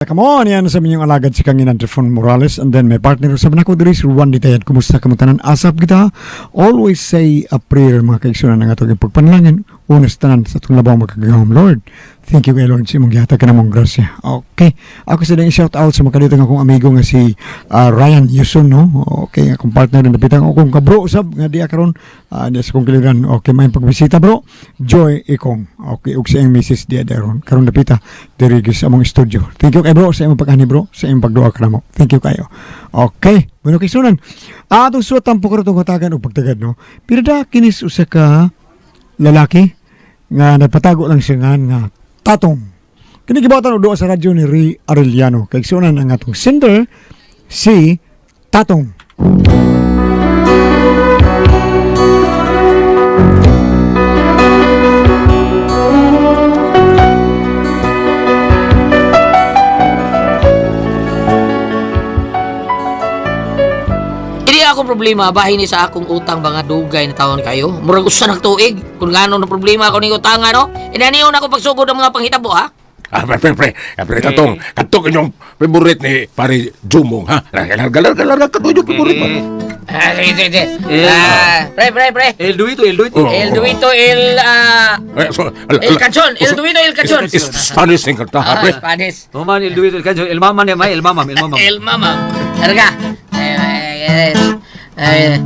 come on, yan sa minyong alagad si Kangin Antrefon Morales, and then my partner sa manako diri si Juan Ditayat. Kumusta ka mo tanan? Asap kita. Always say a prayer mga kaigsunan ng atong pagpanalangin. Unas tanan sa itong labang magkagahom, Lord. Thank you kay Lord si mong gihatag ka na mong grasya. Okay. Ako sa ding shout out sa mga kaditang akong amigo nga si Ryan Yuson, no? Okay, akong partner na napitang akong kabro usab nga di akaron di sa kong kiliran. Okay, may pagbisita bro. Joy Ikong. Okay, ug sa iyang misis di daron. Karon napita diri sa among studio. Thank you kay bro sa imong pag-ani bro, sa imong pagduwa kanamo. Thank you kayo. Okay, bueno kay sunan. Atong suotan po karong hatagan og pagtagad, no. Pinada kinis usa ka lalaki nga nagpatago lang siya nga Tatong. Kinikibatan o doon sa radyo ni Ray Arellano. Kaya sunan ang atong sender, si Tatong. Hindi ako problema, bahin ni sa akong utang mga dugay na taon kayo. Murag usa ng tuig. Kung gano'n na problema ako ni utangan, no? Inaniyon ako pagsugod ng mga panghitabo, ha? Pre, Tatong, katong inyong favorite ni Pari Jumong, ha? Galar ka doon yung favorite mo. Pre. El Duito. El Canchon. Spanish ng kanta, ha, pre? Spanish. Oman, El Duito, el Cancho, el Mamam. El Mama. Larga.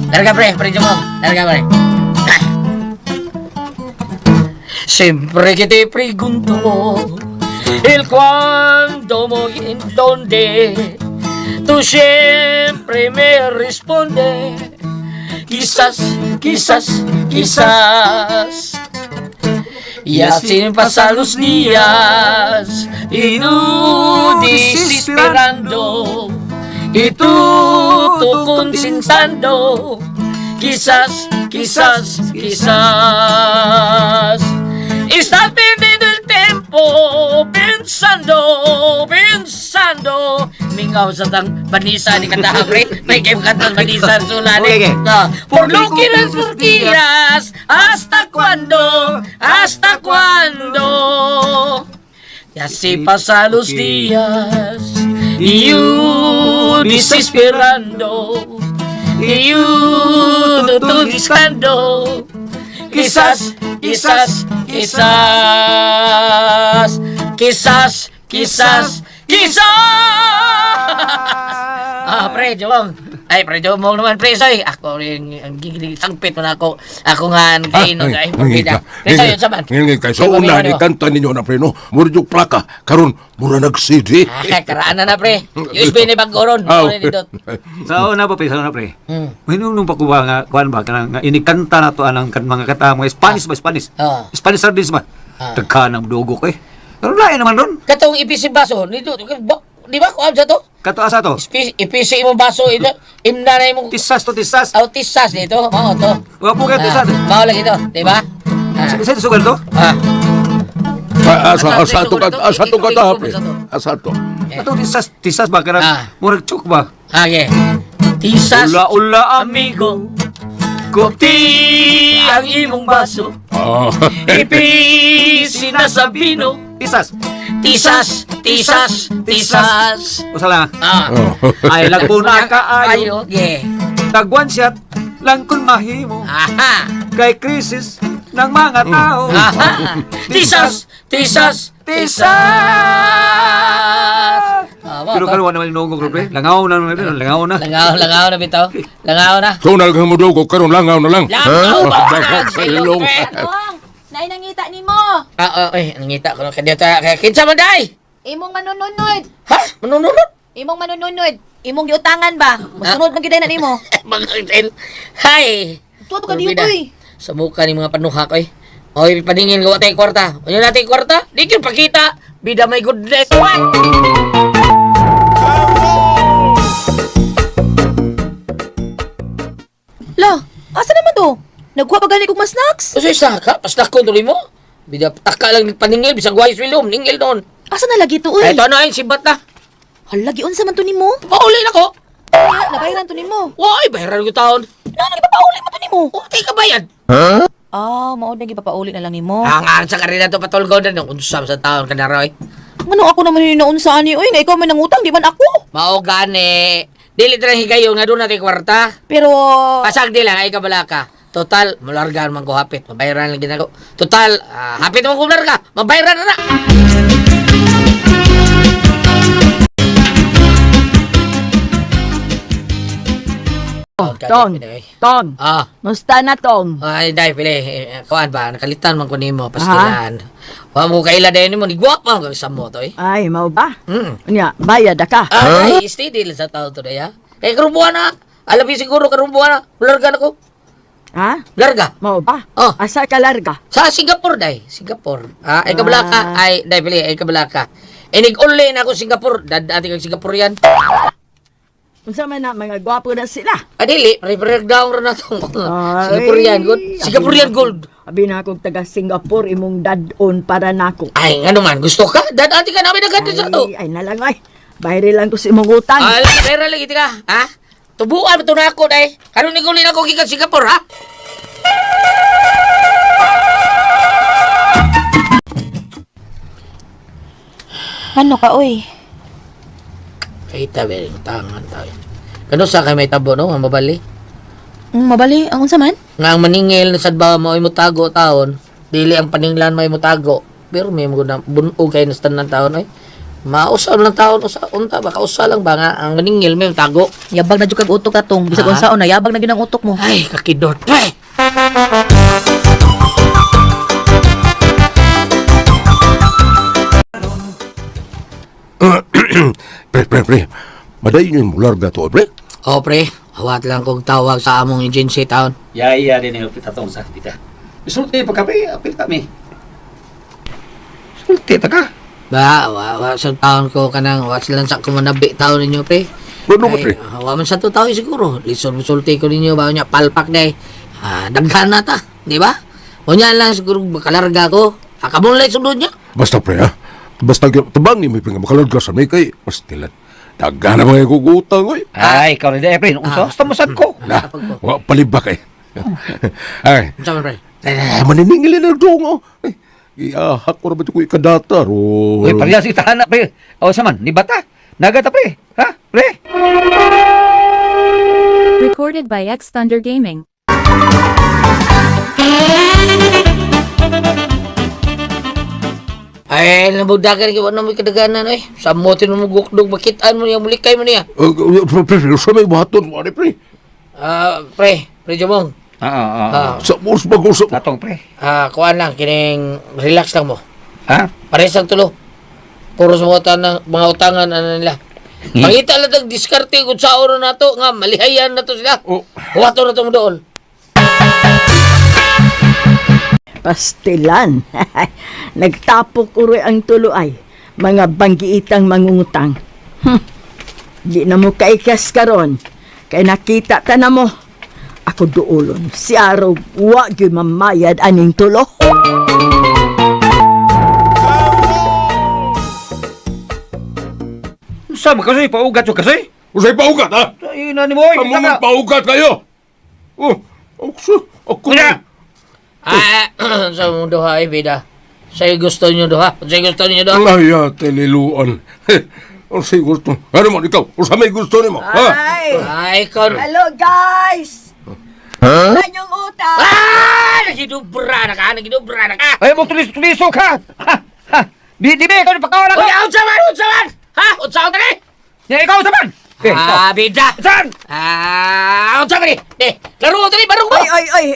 Larga, pre Jumong. Larga, pre. Siempre que te pregunto el cuándo y en dónde, tú siempre me respondes quizás. Y así pasan los días y tú desesperando y tú consentando quizás. Estás perdiendo el tiempo pensando. Mingaw sa tang banisa ni kanta, pre. May game kanta banisa sulan. Okay. Por lo que las mentiras, ¿hasta cuándo? Y así pasan los días y yo desesperando y yo buscando quizás. Pre Jomong. Ay, pre Jomong naman, pre soy. Ako rin ang sangpit man ako. Ako nga kaino ay pabida. Pre soy sa man. Ngil kay sa una ni kanta ninyo na pre, no. Mura yung plaka karon mura nag-CD. Karaan na pre. USB ni Baggoron. Sa una pa, pre. Nung pakuha nga, kuhan ba, nga inikanta na to anang mga kata mga Spanish ba? Spanish service ba? Tagka ng dugo ko eh. Pero lain naman ron. Katong ipisi baso, nito, di ba kuha sa to? Kato asa to? Ipisi mo baso, imna na mo. Tisas. Tisas nito, mao to. Wapo kayo tisas. Mao lagi to, di ba? Sa sugal to? Asa to kata, pre. Asa to. Ato tisas ba? Karang murag chuk ba? Okay. Tisas. Ula, Amigo. Kupti ang imong baso. Ipisi na sa vino. Tisas. Usala. Ay lagpuna ka ayo. Yeah. Tag one shot lang kung mahimo. Aha. Kay krisis ng mga tao. Aha. Tisas. Pero kaluwa naman inungog, pre. Langaw na. Langaw na bitaw. Langaw na. So nalgang mo dugo karon langaw na lang. Langaw ba? Silong. Nay nangita nimo. Nangita ko na kadiyata. Kinsa man day? Imong manununod. Ha? Manununod? Imong manununod. Imong giutangan ba? Masunod man gyud na nimo. Mag-hotel. Hi. Tuwa ka diyo toy. Sa mukha ni mga panuha ko eh. Oy, paningin gawa tayo kwarta. Ano natin kwarta? Di kayo pakita. Bida may goodness. What? La, asa naman to? Nagkuha pa gani kong mas snacks? Kasi saka, pasnak ko tuloy mo. Bida taka lang paningil, bisag wise wilom, ningil doon. Asa na lagi to, uy? Ito na ayun, sibat na. Halagi, unsa man to nimo? Pauli na ko. Kaya, nabayaran to nimo. Why, bayaran ko taon. Nagipapauli man to nimo. Ukti ka bayad. Ah, maod na gipapauli na lang nimo. Ang sa karina to patulgo na nung unsam sa taon ka na roy. Ano ako naman yung naunsaan ni, uy, nga ikaw may nangutang, di man ako. Mao gani. Dili tra higayon nga doon natin kwarta. Pero, Pasag di lang ay kabala ka. Total, malargaan man ko hapit. Mabayaran lang ginako. Total, hapit mo ko larga. Mabayaran na na. Tong, Tong, Ah, musta na Tong? ay dai pili. Kuan ba nakalitan man ko nimo pastilan. Wa mo kaila din mo ni guwapa mo sa mo to eh. Ay, mau ba? Mm. Nya, bayad ka. Ay, steady lang sa tao to ya. Eh karumbuan na. Alam mo siguro karumbuan na. Larga na ko. Ha? Larga. Mau ba? Oh. Asa ka larga? Sa Singapore dai, Singapore. Ay kabala ka, ay dai pili ay kabala ka. Enig only na ako Singapore, dati kag Singaporean. Unsa man na mga gwapo na sila? Adili, pre down ra na to. Ay. Singaporean good. Singaporean gold. Abi na akong taga Singapore imong dad-on para nako. Ay, ano man, gusto ka? Dati ka namin naganda sa to. Ay, nalang ay. Bayari lang ko sa imong utang. Ay, pera lagi tika, ha? Tubuan mo to na ako, day. Karon ni gulin ako gikan Singapore, ha? ano ka, uy? Kita bering tangan tayo. Kano sa kay may tabo no, ang mabali? Mabali, ang unsa man? Nga ang maningil sa ba mo ay mutago taon, dili ang paninglan may mutago. Pero may mga bunog kay na stand ng taon ay. Mausaw lang taon usa unta ba kausa lang ba nga ang maningil may mutago. Yabag na jud kag utok atong. Bisag Ah. unsaon na, yabag na gyud ang utok mo. Ay, kakidot pre. Pre. Madayon yung larga to, pre. Oh, pre, awat lang kong tawag sa among agency taon. Yaya din yung pitatong sa kita. Sulti pagkape, apil kami. Sulti ta ka. Ba, wa sa taon ko kanang wa silang sa kumanabi taon ninyo, pre. Ano ba, pre? Wa man sa to taon siguro. Lisod sulti ko ninyo ba nya palpak day. Daghan na ta, di ba? O nya lang siguro makalarga ko. Kamon lay sudod niya. Basta, pre, ha? Basta tabang ni may pingamakalarga sa may kay, mas tilan. Daga na mga kugutang, oy. Ay, ikaw rin, Efren. Unsa? Basta masad ko. Na, wa palibak eh. Ay, Unsa man, pre? maniningil na dong, oh. Ay, iahak ko na ba ito ko ikadata, ro. Uy, parehas si tahanak, pre. O, saman, ni bata. Nagata, pre. Ha? Pre? Recorded by X Thunder Gaming. Ay, nabudagan ka ba na may kadaganan, eh? Sa mo tinumugukdog, bakitaan mo niya, mulikay mo niya. Pre, sa may baton, wari, pre. Pre Jomong. Sa mors mag-usap. Atong, pre. Kuan lang, kining relax lang mo. Ha? Pares ang tulo. Puro sa mga utangan, ano nila. Pangita lang ang diskarte kung sa oras na to, nga, malihayan na to sila. Oh. Huwato na to mo doon. Pastilan. Nagtapok uroy ang tuloy. Mga banggiitang mangungutang. Di na mo kaikas karon. Kay nakita ta na mo. Ako duolon. Si Araw, wag yung mamayad aning tulo. Sama kasi, paugat yung kasi. Usay paugat, ha? Ay, nani mo, Kamu may paugat kayo. Oh, ako. Kuya! Sa mundo ha, bida. Sa'yo gusto niyo doha. Sa'yo gusto niyo doha. Ay, teliluan. Usay gusto. Ano mo, ikaw? Usay may gusto ni mo, ha? Ay, kon. Hello guys! Ha? Nanyong utang! Nagidubra na ka, nagidubra na ka. Ay, mo tulis-tuliso ka! Ha? Ha? Di ba ikaw napakawalan ko? Uy, unsaman! Ha? Unsaman tali? Ya, ikaw saman! Bida. Saan? Unsaman ni? Laro tali, barong mo. Ay,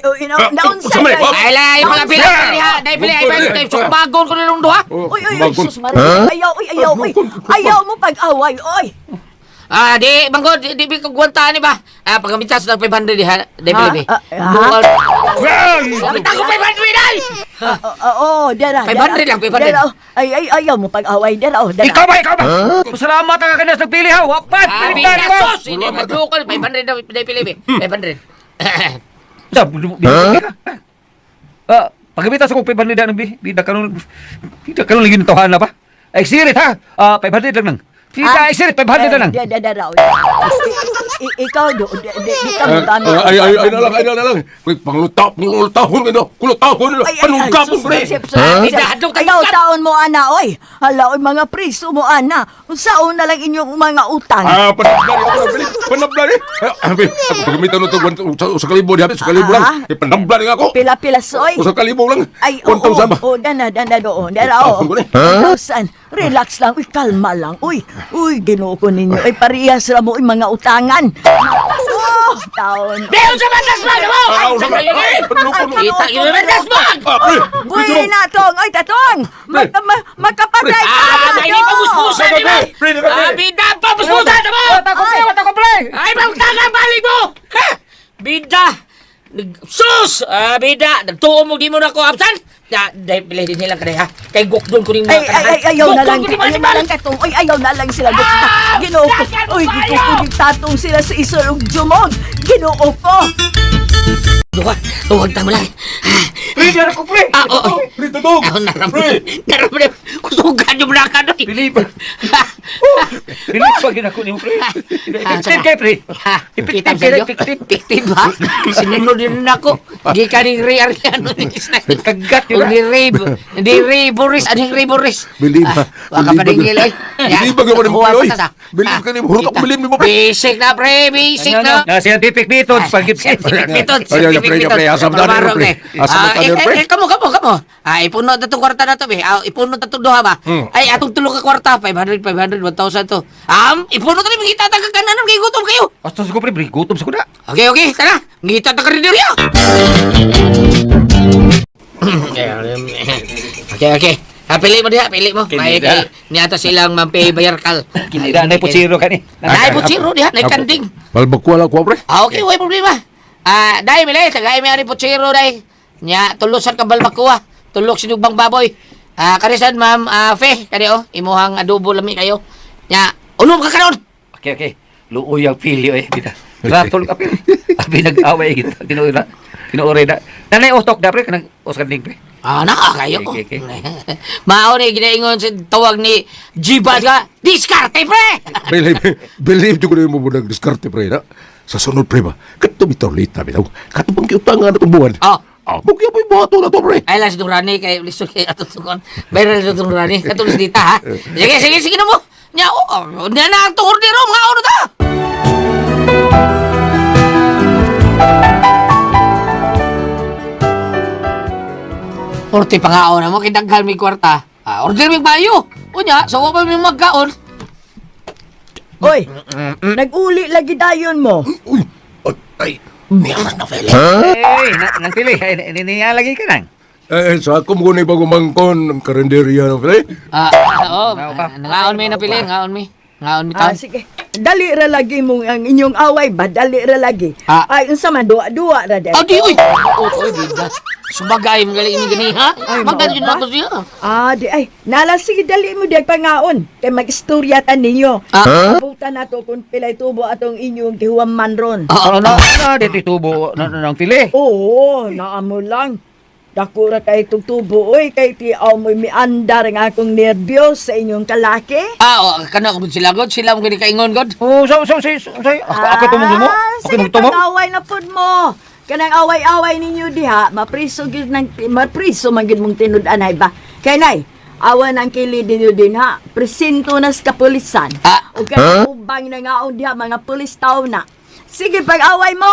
naunsa Samay, guys! Ay, la, yung mga pila. Dahil pila, ay, bagon ko na nung doha. Uy, sus Maria. Ayaw mo pag-away, oy! Di, bangko, di kagwantaan ni ba? Pagkamitas ng 500 di ha? Di pila ni. Sabi ko 500 ay! Dera. 500 lang, 500. Dera, ayaw mo pag-away, dera, dera. Ikaw ba? Salamat ka kanas nagpili ha! Wapat! Bida, Pinagdari mo! sos! Hindi madukol, 500 na, di pila ni. 500. Sa, binigay ka. Pagkamitas ako 500 na bida ka nun lagi natawahan na pa. Ay, sirit ha! 500 lang nang. Sige ka, isir, 500 na lang. Raul. Ikaw do, di ka mo dami. Ay na lang. Uy, panglutahon ano? Kulutahon ano? Panulgapon pre. Ayaw taon mo, ana, oy. Hala, oy, mga priso mo, ana. Unsaon na lang inyong mga utang. Panablari ako nabili. Panablari. Ako pagamitan ito sa kalibo diha, sa kalibo lang. Panablari nga ako. Pila-pila, soy. Sa kalibo lang. Ay, 1,000 ba? dana doon. Dara, Utang ko ni. 1,000. Relax lang, uy, kalma lang. Uy, ginoo ko ninyo. Ay, parehas ra mo, uy, mga utangan. Taon. Deo sa batas mo! Kita yung batas mo! Uy, natong. Oy, tatong. Magkapatay ka. May di pabusbusan, di ba? Bida, pabusbusan mo! Wata ko, pre! Ay, magtagang balik mo! Ha? Bida! Sus! Bida! Nagtuo mo, di mo na ko absan! Dahil pili din nilang kanaya. Kay Gokdon ko rin mga Ayaw na lang. Katong. Uy, ayaw na lang sila. Ginoo ko. Uy, gikukunig tatong sila sa isulog jumog. Ginoo ko. Huwag tamo lang. Pre, dara ko, pre! Oo. Pre, tutog. Ako naramdaman. Kusugan yung braka doon. Pilip. Pilip pa ginako ni mo, pre. Ipiktin kay, pre. Ipiktin kayo? Ipiktin ba? Sinunod din ako. Di ka ni Riariano. Kagat yun. Hindi Boris. Anong Ray Boris? Bilib ba? Waka pa rin gilay. Bilib ba gawa ni mo, Piloy? Bilib ka ni mo. Hurot ako bilib ni mo, pre. Basic na, pre. Basic na. Na scientific methods, pag-gipsit. Pre, asam tani, pre. Asam tani, pre. Kamo. Ipunod na itong kwarta na to, be. Ipunod na itong duha ba? Ay, atong tulog ka kwarta. 500, 1,000 to. Ipunod na rin. Ngita taga kananan. Kaya gutom kayo. Basta ko, pre, gutom sa kuda. Okay. Tara. Ngita taga rin niyo. Okay. Pili mo diha. May kay niyata silang mampay bayarkal. Kinira na po zero ka ni. Nay po zero diha. Nay kanding. Balbakwala ko, pre. Okay, way problema. Dai mili, tagay mi ani po zero dai. Nya tulusan ka balbakuha. Tulok sinugbang baboy. Karisan ma'am Fe, kani imuhang adobo lami kayo. Nya unom ka karon. Okay. Luoy ang pilyo eh. Kita. Ratol ka, pre. Abi nag-away kita. Tinuore na. Nanay utok da, pre. Kanang oskan ding, pre. Kayo. Okay. Mao ni ginaingon sa tawag ni Jibad ka. Diskarte, pre. Believe ko na mo muna diskarte, pre, na? Sa sunod, pre ba? Kato bitaw lita, bitaw. Kato bang kiutangan na itong buwan. Bukya po yung buhato na to, pre. Ay lang si Rani kay lisod kay atong tukon. Bayra si Rani. Katong dita ha. Sige na mo. Nya na ang tuor ni Rom nga ano ta. Orte pangaon na mo kay daghan mi kwarta. Order mi bayo. Unya, so wa pa mi magkaon. Oy, nag-uli lagi dayon mo. Uy, ay, Meron na fele. Hey, nang pili. Niya lagi ka nang. sa ako mo ni bago mangkon ng karinderya ng pre. Oo. Nangaon mi na pili, ngaon mi. Ngaon mi taon. Sige. Dali ra lagi mo ang inyong away ba? Dali ra lagi. Ay, unsa man duwa ra dai. Di uy. Oy, bida. Subagay mo gali ini gani ha. Magdadyo na to siya. Di ay. Nala sige dali mo di pangaon. Kay mag-istorya ta ninyo. Buta na to kung pilay tubo atong inyong gihuman ron. Dito tubo nang pili. Oo, naamo lang. Dakura kay tubo oy kay ti mo'y miandar nga akong nervyos sa inyong kalaki. Kana ko sila god, sila mo gani kaingon god. Oh, ako tumong mo. Sige, pag-away na pud mo. Kanang away-away ninyo diha, mapriso man gid mong tinud-anay ba? Kay nay, awan ang kilid ninyo din ha. Presinto na sa kapulisan. O kaya ubang na nga diha mga pulis tao na. Sige, pag-away mo.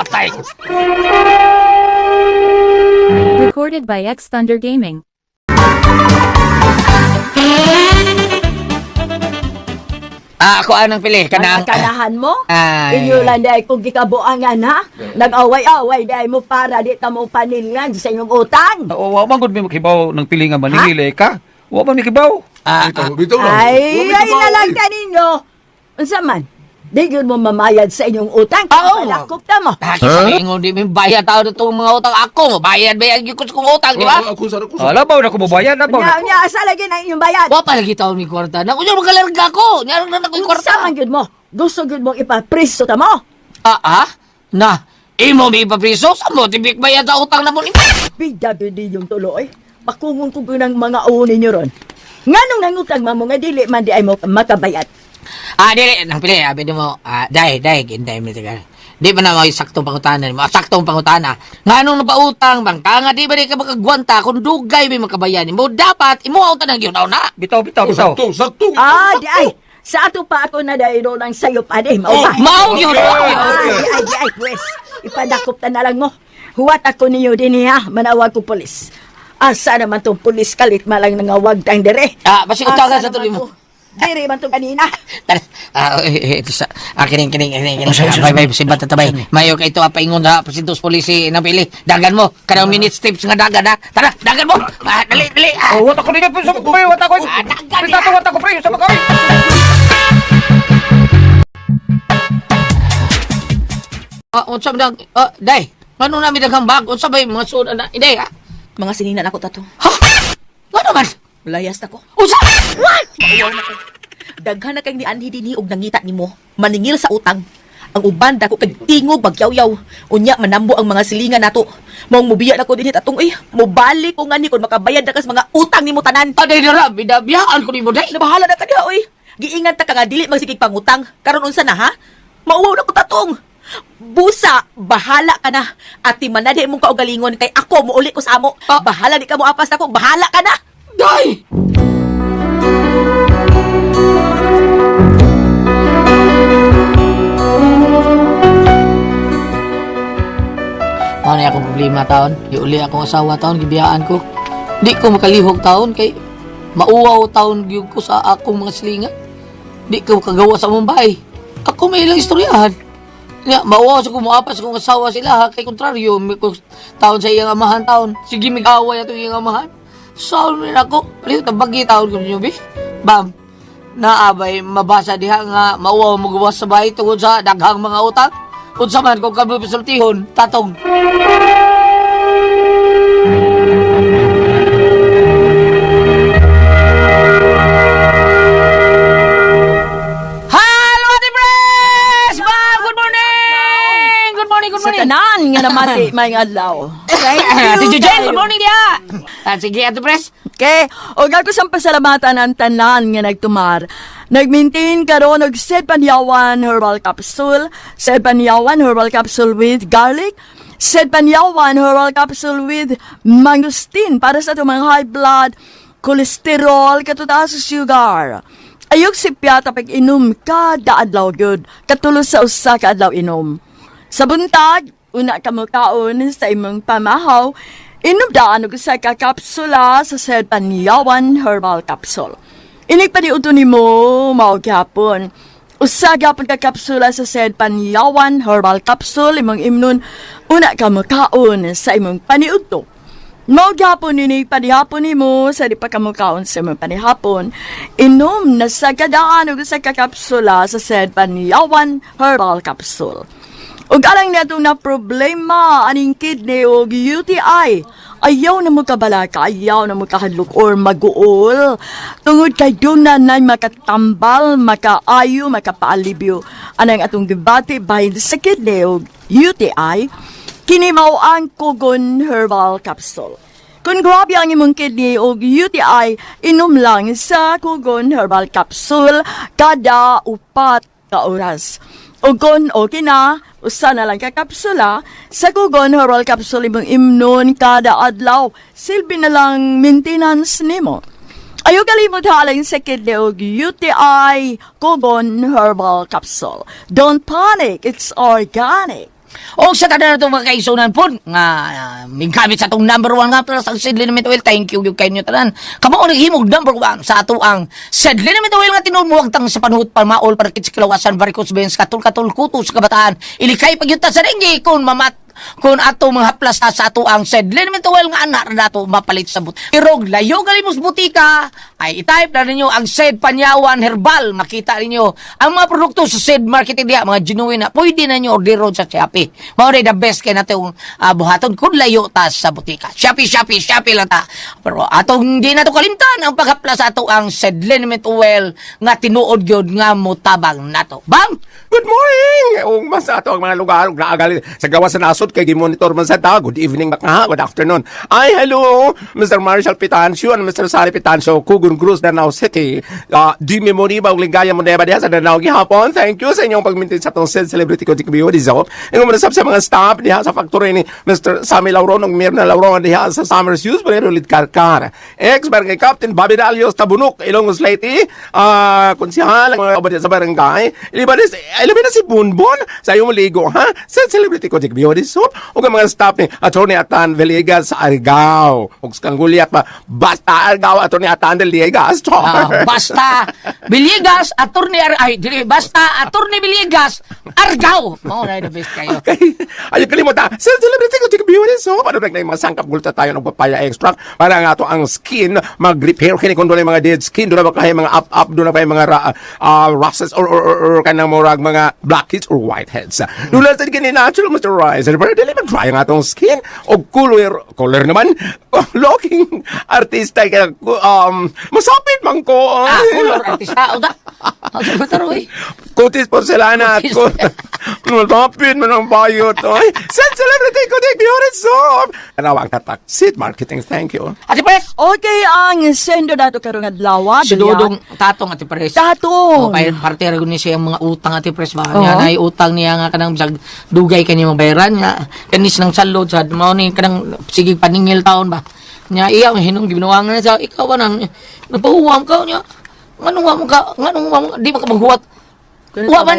Patay. Recorded by X Thunder Gaming. Ako anang pili kanang Kanahan mo? Ay. Inyo lang dahil kung gikabuangan ha. Nag-away-away dahil mo para di ta mo paningan sa inyong utang. Wa man gud mi makibaw nang pili nga maningili ka. Wa man makibaw. Bitaw lang. Ay nalang ka ninyo. Unsa man? Di yun mo mamayad sa inyong utang. Malakop na mo. Ingon di mi bayad tao itong mga utang ako. Bayad gyud ko sa kong utang, di ba? Ako sa. Labaw na ko mabayad, labaw na. Nya asa lagi na inyong bayad. Wa pa lagi taon mi kwarta. Na kunya magalarga ko. Nya na ko Unsa kwarta. man gyud mo? Gusto gyud mo ipapriso ta mo? Na imo mi ipapriso sa mo tibik bayad sa utang na mo ni. Bida gyud yung tuloy. Pakungon ko ng mga uni nyo ron. Nganong nangutang mo nga dili man di ay mo makabayad? Dili, nang pili, abi mo, day, ginday mo tiga. Di ba na may saktong pangutanan mo? Saktong pangutana. Nga nung napautang, bangka nga, di ba di ka makagwanta kung dugay may makabayan mo? Dapat, imuautan ng yun, na. Bitaw. Sakto. Di ay. Sa ato pa ako na dahil ng sayo pa di. Mau ba? Mau yun! Di ay, pwes. Ipadakop ta na lang mo. Huwat ako ninyo din niya, manawag ko polis. Asa naman tong polis kalit malang nangawag tang dire. Basi ko tawagan sa tuloy mo. Dire man tong kanina. Tara, ito sa, kining. Bye, simbat tatabay. Mayo ka ito, paingon sa presintos polisi na pili. Dagan mo, kanang minutes tips nga dagan, ha? Tara, dagan mo! Dali! Wata ko ninyo, sa mga wata ko. Dagan! Wata ko, pre, sa mga Unsa man day, ano namin daghang bag? Unsa ba yung mga sunan na? Hindi, ha? Mga sininan ako tato. Ha? Ano naman? Layas na ko. Unsa? Mauwaw na ko. Daghan na kay ni anhi dinhi og nangita nimo. Maningil sa utang. Ang uban dako kay tingog bagyaw-yaw. Unya manambo ang mga silingan nato. Maong mubiya na ko dinhi tatong mobalik ko ngani kon makabayad na kas mga utang nimo tanan. Aday dira, bidabiyaan ko ni mo, day. Nabahala na ka diha oy. Giingat ta ka nga dili magsikig pangutang. Karon unsa na ha? Mauwaw na ko tatong. Busa, bahala ka na. Ati man na di mong kaugalingon kay ako muuli ko sa amo. Bahala di ka mo apas na ko. Bahala ka na. Day! Ano akong problema taon? Iuli akong asawa taon, gibiyaan ko. Di ko makalihog taon kay mauwaw taon gyud ko sa akong mga silingan. Di ko kagawa sa Mumbai. Ako may ilang istoryahan. Ya, mauwaw sa kumuapas kong asawa sila ha. Kay kontraryo, may taon sa iyang amahan taon. Sige, mig-away ato iyang amahan. Saan rin ako? Palito tabagi taon ko ninyo, bi? Bam, naabay, mabasa diha nga mauwaw magawas sa bahay tungkol sa daghang mga utang. Unsa man kung kami pisultihon, tatong. Hello, Ate Pres! Ma'am, good morning! Good morning! Sa tanan nga namati may adlaw. Ate Jujel, good morning dia! Sige, Ate Pres. Okay, o gago sang pasalamatan ang tanan nga nagtumar. Nag-maintain karon og Sed Panyawan Herbal Capsule, Sed Panyawan Herbal Capsule with garlic, Sed Panyawan Herbal Capsule with mangosteen para sa itong mga high blood, cholesterol, katutaas sa sugar. Ayok si piyata pag inom kada adlaw gyud, katulos sa usa ka adlaw inom. Sa buntag, una ka mo kaon sa imong pamahaw, inom daan og usa ka kapsula sa Sed Panyawan Herbal Capsule. Inig pa niuto ni mo, maugyapon. Usa gyapon ka kapsula sa Sed Panyawan Herbal Capsule, imong imnon, una ka makaon sa imong paniudto. Maugyapon inig panihapon ni mo, sa di pa ka makaon sa imong panihapon, inom na sa kadaan o sa kakapsula sa Sed Panyawan Herbal Capsule. Ug alang niya itong na problema, aning kidney o UTI, ayaw na mo kabalaka, ayaw na mo kahadlok or maguol. Tungod kay doon na makatambal, makaayo, makapaalibyo. Anang atong gibati bahin sa kidney o UTI, kinimaw ang Kugon Herbal Capsule. Kung grabe ang imong kidney o UTI, inom lang sa Kugon Herbal Capsule kada 4 ka oras. O kung okay na, usa na lang ka kapsula, sa Kugon Herbal Capsule imong imnon kada adlaw, silbi na lang maintenance nimo. Ayaw kalimot halang sa kidney o UTI, Kugon Herbal Capsule. Don't panic, it's organic. O sa tanan na itong mga kaisunan po, nga may gamit sa itong number 1 nga pero sa Sed Liniment Oil, thank you kayo nyo tanan. Kamo naghimog number 1 sa ato ang Sed Liniment Oil nga tinuod mo tang sa panahot palmaol para kits kilawasan varicose veins katul kuto sa kabataan. Ilikay pagyuta sa dengue kung kung ato mga haplas sa ato ang Sed Liniment Oil nga anak na nato mapalit sa pero layo galimos butika ay i-type na ninyo ang Sed Panyawan Herbal. Makita ninyo ang mga produkto sa Sed Market dia mga genuine na pwede na nyo order sa Shopee. Mao the best kay natong buhaton kung layo ta sa butika. Shopee lang ta. Pero atong di na to kalimtan ang paghaplas sa ato ang Sed Liniment Oil nga tinuod gyud nga motabang nato. Bang! Good morning! Mas ato ang mga lugar na agali sa gawas sa naso nasod kay gimonitor man sa ta. Good evening baka, good afternoon. Ay, hello, Mr. Marshall Pitancio and Mr. Sari Pitancio, Kugun Cruz, Danao City. Di memori ba, ligaya mo diha sa Danao gihapon. Thank you sa inyong pagmintin sa tong celebrity ko tikbiyo di zo. Ingong manasab sa mga staff diha sa factory ni Mr. Sammy Lauron ng Mirna Lauron diha sa Summers Hughes, pero ulit karkar. Ex-barangay Captain Bobby Dalios Tabunok, Ilongos Leyte, konsihal, mga kabadya sa barangay. Ilibad na si Bunbon sa iyong ligo, ha? Sa celebrity ko tikbiyo di zo. O mga staff ni Atty. Atan Villegas sa Argao. O kangguliat pa, basta Argao, Atty. Atan Villegas. Basta Villegas, basta Atty. Villegas, Argao. Mao na the best kayo. Okay. Ayaw kalimutan. Sa celebrity ko tikbiyo di zo. Paano na yung mga sangkap gulta tayo ng papaya extract para nga to ang skin mag-repair kini kung doon mga dead skin, doon na ba kayo mga up, doon na ba yung mga rushes or kanang murag mga blackheads or whiteheads. Doon lang sa kini natural moisturizer para dili mag-dry ang atong skin o color naman looking artista kaya masapit man ko. Color artista. O da. Sa bataro eh. Kutis porcelana at masapit man ang bayot. Sa celebrity ko di so anawang tataksit marketing. Thank you. Ate Pres. Okay, ang sendo dato karong adlaw. Si Dodong Tatong Ate Pres. Tatong. Parte ra ni siya ang mga utang Ate Pres ba. Niya na utang niya nga kanang bisag dugay kani mabayaran nga. Kanis nang salod sa mao ni kanang sige paningil taon ba. Nya iya hinong gibinuwangan na sa ikaw nang napahuwam ka nya. Nganong wa di ba ka maghuwat. Wa man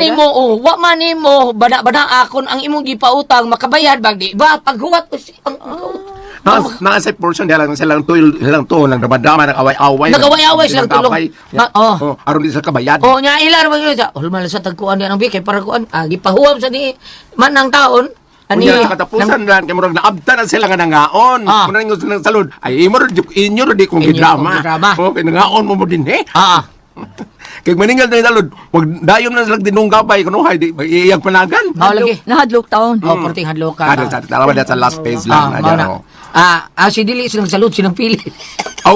nimo bana akon ang imong gipautang makabayad bag di ba paghuwat ko si Nasa portion nila lang silang to lang damadama ng away-away. Nag-away-away silang tulong. Aron di sa kabayad. Nya ilar ba yun sa ulmal sa tagkuan di ang bikay para kuan gipahuwam sa di man ang taon. Unya katapusan lang kay murag naabta na sila nga nangaon. Kuno ninyo sa salud. Ay inyo di kong gidrama. Okay nangaon mo din kay maningal na salud. Wag dayon na sila dinunggabay kuno hay di iyang panagan. Lagi. Nahadlok taon. Perting hadlok ka. Kada sa last phase lang na. Si dili silang salud sinang pili.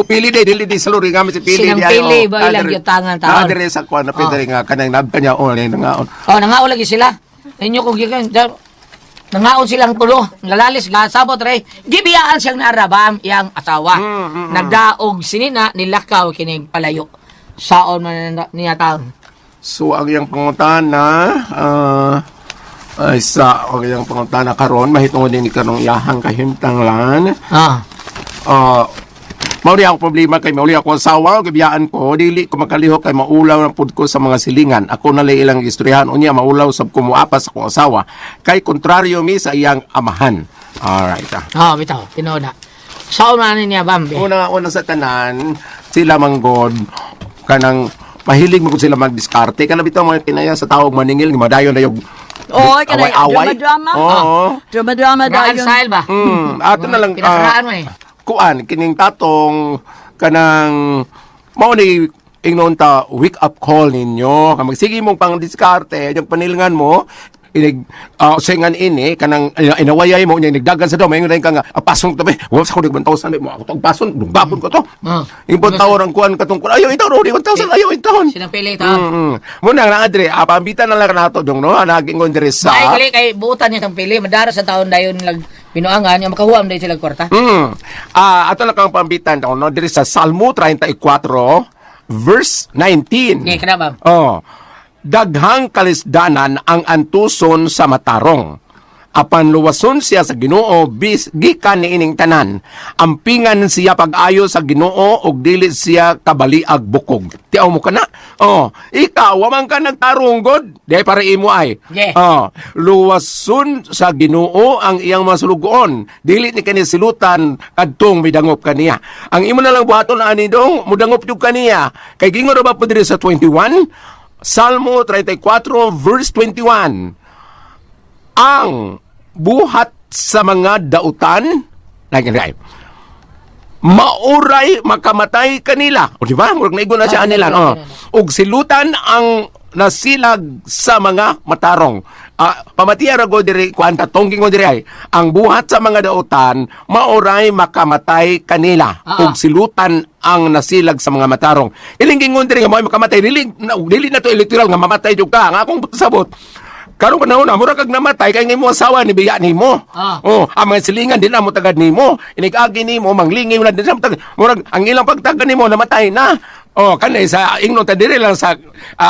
Pili di salud gamit si pili. Sinang pili ba ilang yutangan taon. Dire sa kuan na pwede nga kanang nabkanya nangaon. Nangaon lagi sila. Inyo kung gikan nangaon silang tulo, lalalis, gasabot ray, gibiyaan siyang narabam, iyang asawa. Nagdaog sinina, nilakaw, kinig palayo. Saon man niya taon. So, ang iyang pangutana, ang iyang pangutana karon mahitungod din ni karong iyahang kahimtanglan. Mauli ako problema kay mauli ako asawa, gibiyaan ko, dili ko makalihok kay maulaw ng pud ko sa mga silingan. Ako na lang ilang istoryahan unya maulaw sab ko muapas akong asawa kay kontraryo mi sa iyang amahan. Alright. Bitaw, tinood na. Saon man niya bambi. Una sa tanan, sila manggod kanang mahilig mo sila magdiskarte kana bitaw mga kinaya sa tawag maningil madayon na yung away-away. Drama dayon. Style ba? Ato na lang pinasaraan mo eh. Kuan kining tatong kanang mao ni ingnon ta wake up call ninyo kag magsige mong pang diskarte yung panilingan mo inig sengan ini kanang inawayay mo nya nigdagan sa daw mayon ka nga pasong tabi wa sa ko 1,000 mo ako tog pason dugbapon ko to impon tawon ang kuan katong ayaw itaw ro 1,000 ayaw itaw sinang pili taon mo na adre pambitan na lang nato dong no nagingon dire sa kay buutan niya sang pili madara sa taon dayon lag pinuangan yung makahuam dahil sila kwarta. Ato na kang pambitan daw no diri sa Salmo 34 verse 19. Okay, kanaba. Daghang kalisdanan ang antuson sa matarong. Apan luwason siya sa Ginoo gikan niining tanan. Ampingan siya pag-ayo sa Ginoo ug dili siya kabaliag bukog. Tiaw mo kana? Ikaw man ka nagtarong god. Di para imo ay. Luwason sa Ginoo ang iyang masulugon. Dili ni kani silutan kadtong midangop kaniya. Ang imo na lang buhaton ani dong mudangop jud kaniya. Kay gingon ra ba pud diri sa 21? Salmo 34 verse 21. Ang buhat sa mga dautan mauray makamatay kanila. O di ba? Murag naigo na siya nila. Ug silutan ang nasilag sa mga matarong. Pamatiya ra go diri kuanta tongking go diri ay. Ang buhat sa mga dautan mauray makamatay kanila. Ug silutan ang nasilag sa mga matarong. Iling gingon diri nga mao makamatay dili na to literal nga mamatay jud ka. Nga akong sabot Karon panahon na mura kag namatay kay nga mo asawa ni biya nimo. Oh, ang mga silingan din amo tagad nimo. Inigagi nimo manglingi na din sa tagad. Murag ang ilang pagtaga nimo namatay na. Oh, kanay sa ingno ta diri lang sa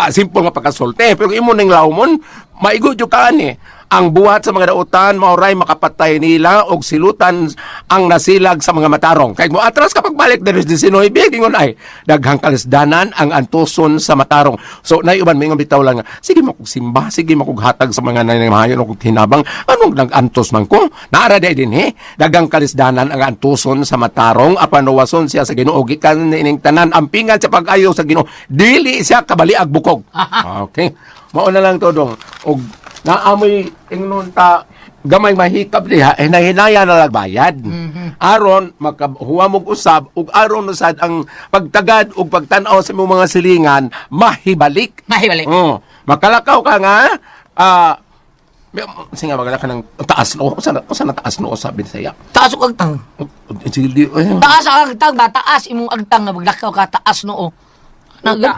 simple nga pagkasulti. Pero imo ning lawmon, maigo jud ka ani. Ang buhat sa mga dautan mauray makapatay nila og silutan ang nasilag sa mga matarong. Kay mo atras kapag balik diri sa Sinoy gingon ay daghang kalisdanan ang antuson sa matarong. So nay uban mingon bitaw lang sige mo kog simba, sige mo kog hatag sa mga nanaymahayon og hinabang anong nag-antos man ko. Naara din daghang kalisdanan ang antuson sa matarong apan nawason siya sa Ginoo gikan ning tanan ampingan sa pag-ayo sa Ginoo. Dili siya kabaliag bukog. Okay. Mao na lang to dong og naamoy ingnon ta gamay mahikap diha hinahinaya na lagbayad. Aron makahuwa mog usab ug aron usad ang pagtagad ug pagtan-aw sa imong mga silingan mahibalik. Makalakaw ka nga singa magala ka ng taas no sa taas no sabi saya. Taas og agtang. Taas ang agtang ba taas imong agtang nga maglakaw ka taas noo. Hangad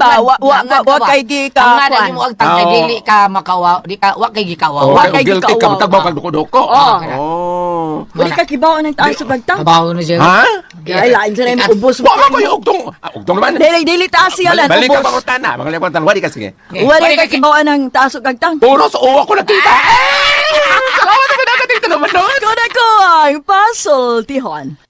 ba? Wa kay gikawan. Hangad mo agtang kay dili ka makawa, di ka wa kay gikawa. Wa kay guilty ka gikawaw. tagbaw kag duko-duko. Wala ka kibaw ng taas sa bagtang. Tabaho na siya. Ha? Ay, lain sa rin ubos mo. Wa ko yung ugtong naman. Dili taas siya lang. Balik ka ubos. pangutana, mga liputan, wali ka sige. Wala ka kibaw ng taas sa bagtang. Puro sa uwa ko nakita. Salamat na nakatita naman doon. Kuna ko ang puzzle, Tihon.